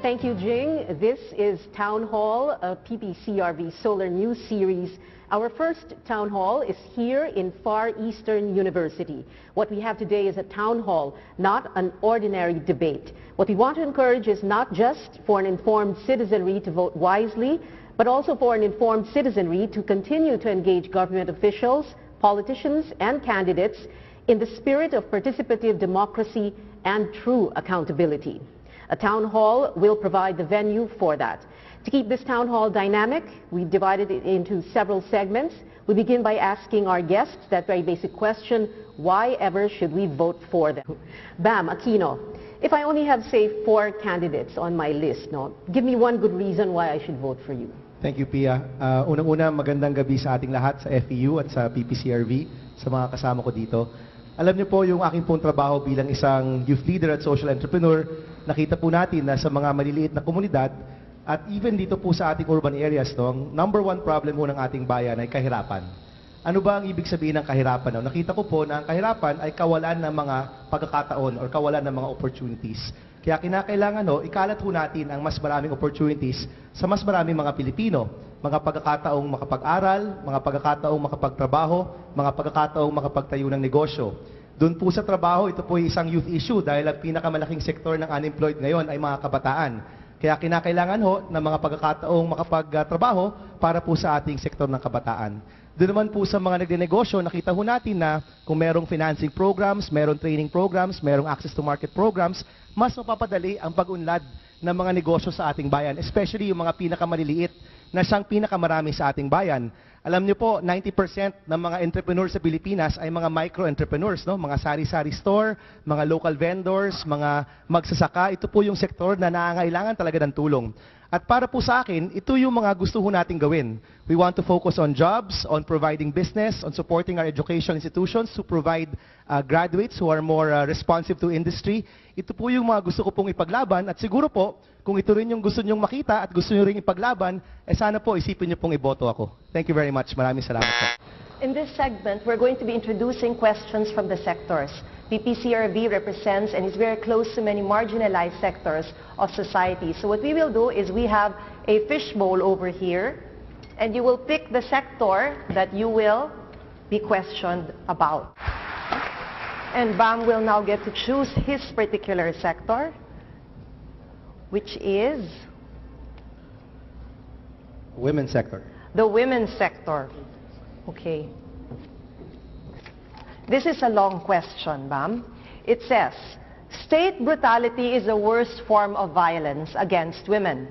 Thank you, Jing. This is Town Hall, a PPCRV Solar News Series. Our first town hall is here in Far Eastern University. What we have today is a town hall, not an ordinary debate. What we want to encourage is not just for an informed citizenry to vote wisely, but also for an informed citizenry to continue to engage government officials, politicians, and candidates in the spirit of participative democracy and true accountability. A town hall will provide the venue for that. To keep this town hall dynamic, we've divided it into several segments. We begin by asking our guests that very basic question, why ever should we vote for them? Bam, Aquino, if I only have, say, 4 candidates on my list, give me one good reason why I should vote for you. Thank you, Pia. Unang-una, magandang gabi sa ating lahat sa FEU at sa PPCRV, sa mga kasama ko dito. Alam niyo po, yung aking pong trabaho bilang isang youth leader at social entrepreneur, nakita po natin na sa mga maliliit na komunidad at even dito po sa ating urban areas, ang number 1 problem po ng ating bayan ay kahirapan. Ano ba ang ibig sabihin ng kahirapan? Nakita ko po na ang kahirapan ay kawalan ng mga pagkakataon or kawalan ng mga opportunities. Kaya kinakailangan ikalat po natin ang mas maraming opportunities sa mas maraming mga Pilipino. Mga pagkakataong makapag-aral, mga pagkakataong makapagtrabaho, mga pagkakataong makapagtayo ng negosyo. Doon po sa trabaho, ito po ay isang youth issue dahil ang pinakamalaking sektor ng unemployed ngayon ay mga kabataan. Kaya kinakailangan ng mga pagkakataong makapagtrabaho para po sa ating sektor ng kabataan. Doon naman po sa mga nagdenegosyo, nakita ho natin na kung merong financing programs, merong training programs, merong access to market programs, mas mapapadali ang pag-unlad ng mga negosyo sa ating bayan, especially yung mga pinakamaliliit na siyang pinakamarami sa ating bayan. Alam niyo po, 90% ng mga entrepreneurs sa Pilipinas ay mga micro-entrepreneurs, mga sari-sari store, mga local vendors, mga magsasaka. Ito po yung sektor na nangangailangan talaga ng tulong. At para po sa akin, ito yung mga gusto ho nating gawin. We want to focus on jobs, on providing business, on supporting our education institutions to provide graduates who are more responsive to industry. Ito po yung mga gusto ko pong ipaglaban at siguro po, kung ito rin yung gusto nyong makita at gusto nyo rin ipaglaban, sana po isipin nyo pong iboto ako. Thank you very much. Maraming salamat po. In this segment, we're going to be introducing questions from the sectors. PPCRV represents and is very close to many marginalized sectors of society. So what we will do is we have a fishbowl over here, and you will pick the sector that you will be questioned about. And Bam will now get to choose his particular sector, which is Women's sector. the women's sector. Okay. This is a long question, Bam. It says, state brutality is the worst form of violence against women.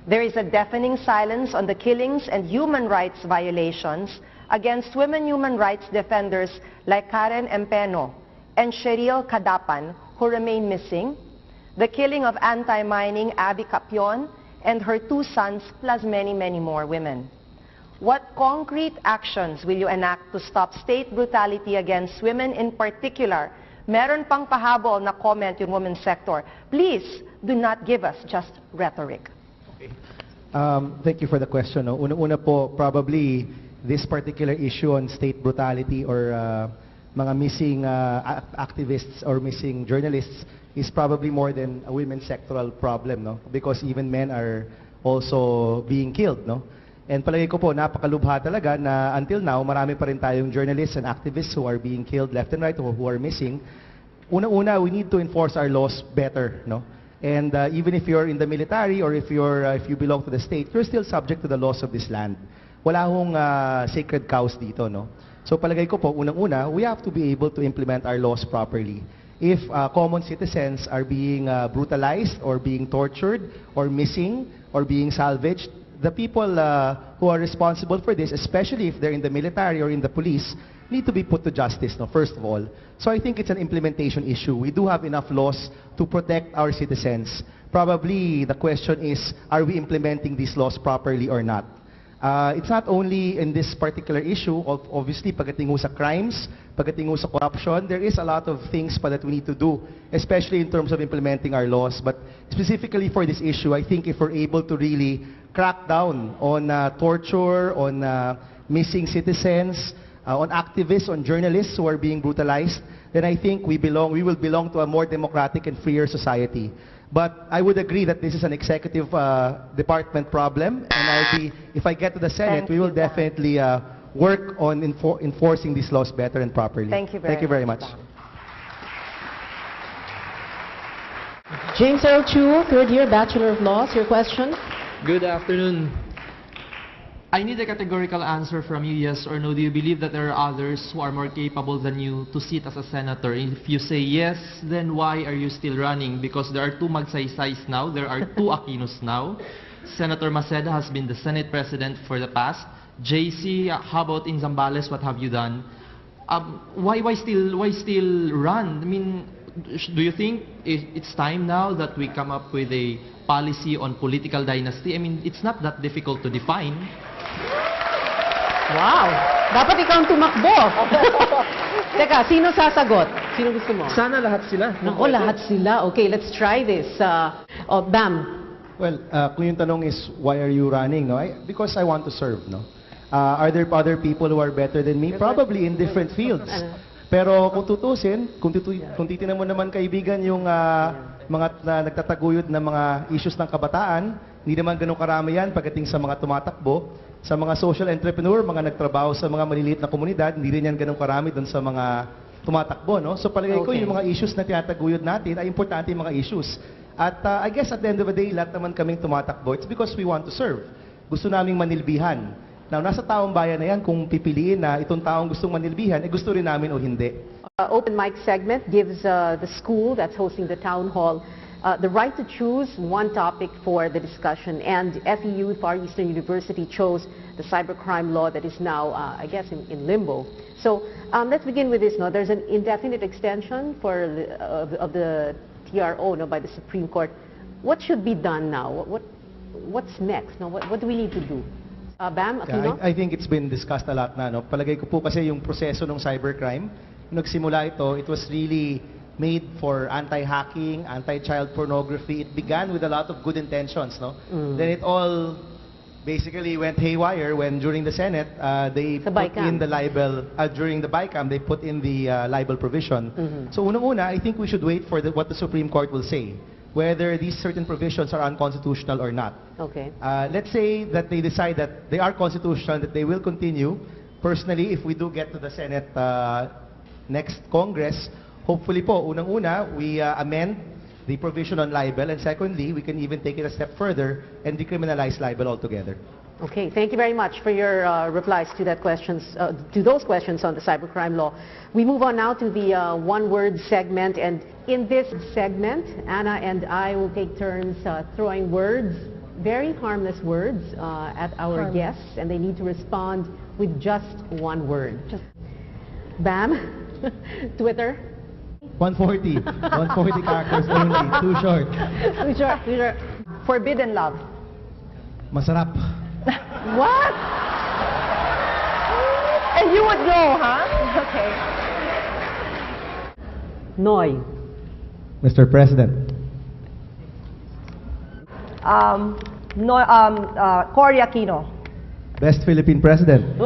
There is a deafening silence on the killings and human rights violations against women human rights defenders like Karen Empeno and Cheryl Kadapan, who remain missing, the killing of anti-mining Abby Capion and her 2 sons, plus many, many more women. What concrete actions will you enact to stop state brutality against women in particular? Meron pang pahabol na comment yung women's sector. Please, do not give us just rhetoric. Okay. Thank you for the question. Una-una po, probably this particular issue on state brutality or mga missing activists or missing journalists is probably more than a women's sectoral problem, because even men are also being killed. And palagay ko po, napakalubha talaga na until now, marami pa rin tayong journalists and activists who are being killed left and right or who are missing. Una-una, we need to enforce our laws better. And even if you're in the military or if you belong to the state, you're still subject to the laws of this land. Wala hong sacred cows dito. So palagay ko po, unang-una, we have to be able to implement our laws properly. If common citizens are being brutalized or being tortured or missing or being salvaged, the people who are responsible for this, especially if they're in the military or in the police, need to be put to justice, first of all. So I think it's an implementation issue. We do have enough laws to protect our citizens. Probably the question is, are we implementing these laws properly or not? It's not only in this particular issue, obviously pagdating sa crimes, pagdating sa corruption, there is a lot of things pa that we need to do, especially in terms of implementing our laws. But specifically for this issue, I think if we're able to really crack down on torture, on missing citizens, on activists, on journalists who are being brutalized, then I think we will belong to a more democratic and freer society. But I would agree that this is an executive department problem, and if I get to the Senate, Thank we will you, Bam. definitely work on enforcing these laws better and properly. Thank you very much. Bam. James Earl Chu, third year Bachelor of Laws. Your question? Good afternoon. I need a categorical answer from you, yes or no. Do you believe that there are others who are more capable than you to sit as a senator? If you say yes, then why are you still running? Because there are two Magsaysays now, there are two Aquinos now. Senator Maceda has been the Senate President for the past. JC, how about in Zambales, what have you done? Why still run? I mean, do you think it's time now that we come up with a policy on political dynasty? I mean, it's not that difficult to define. Wow! Dapat ikaw ang tumakbo. Teka, sino sasagot? Sino gusto mo? Sana lahat sila. Nako, lahat sila. Okay, let's try this. Bam. Well, kung yung tanong is, why are you running? No? Because I want to serve. No? Are there other people who are better than me? Probably in different fields. Pero kung tutusin, kung titinan mo naman kaibigan yung mga nagtataguyod na mga issues ng kabataan, hindi naman ganun karami yan pagdating sa mga tumatakbo. Sa mga social entrepreneur, mga nagtrabaho sa mga maliliit na komunidad, hindi rin yan ganun karami doon sa mga tumatakbo. No? So palagay ko yung mga issues na tinataguyod natin ay importante yung mga issues. At I guess at the end of the day, lahat naman kaming tumatakbo. It's because we want to serve. Gusto naming manilbihan. Now, nasa taong bayan na yan kung pipiliin na itong taong gustong manilbihan, gusto rin namin o hindi. Open mic segment gives the school that's hosting the town hall the right to choose one topic for the discussion. And FEU, Far Eastern University, chose the cybercrime law that is now, I guess, in limbo. So let's begin with this. No? There's an indefinite extension of the TRO by the Supreme Court. What should be done now? What's next? No? What do we need to do? Bam, Aquino? I think it's been discussed a lot na. No? Palagay ko po kasi yung proseso ng cybercrime, nagsimula ito, it was really made for anti-hacking, anti-child pornography. It began with a lot of good intentions. No? Then it all basically went haywire when during the Senate, they put in the libel, during the BICAM, they put in the libel provision. So unang-una, I think we should wait for what the Supreme Court will say, whether these certain provisions are unconstitutional or not. Okay. Let's say that they decide that they are constitutional, that they will continue. Personally, if we do get to the Senate next Congress, hopefully po, unang-una, we amend the provision on libel, and secondly, we can even take it a step further and decriminalize libel altogether. Okay, thank you very much for your replies to those questions on the cybercrime law. We move on now to the one-word segment, and in this segment, Anna and I will take turns throwing words, very harmless words, at our guests, and they need to respond with just one word. Bam, Twitter. 140. 140 characters only. Too short. Too short. Forbidden love. Masarap. What? And you would know, huh? Okay. Noy. Mr. President. Cory Aquino. Best Philippine President.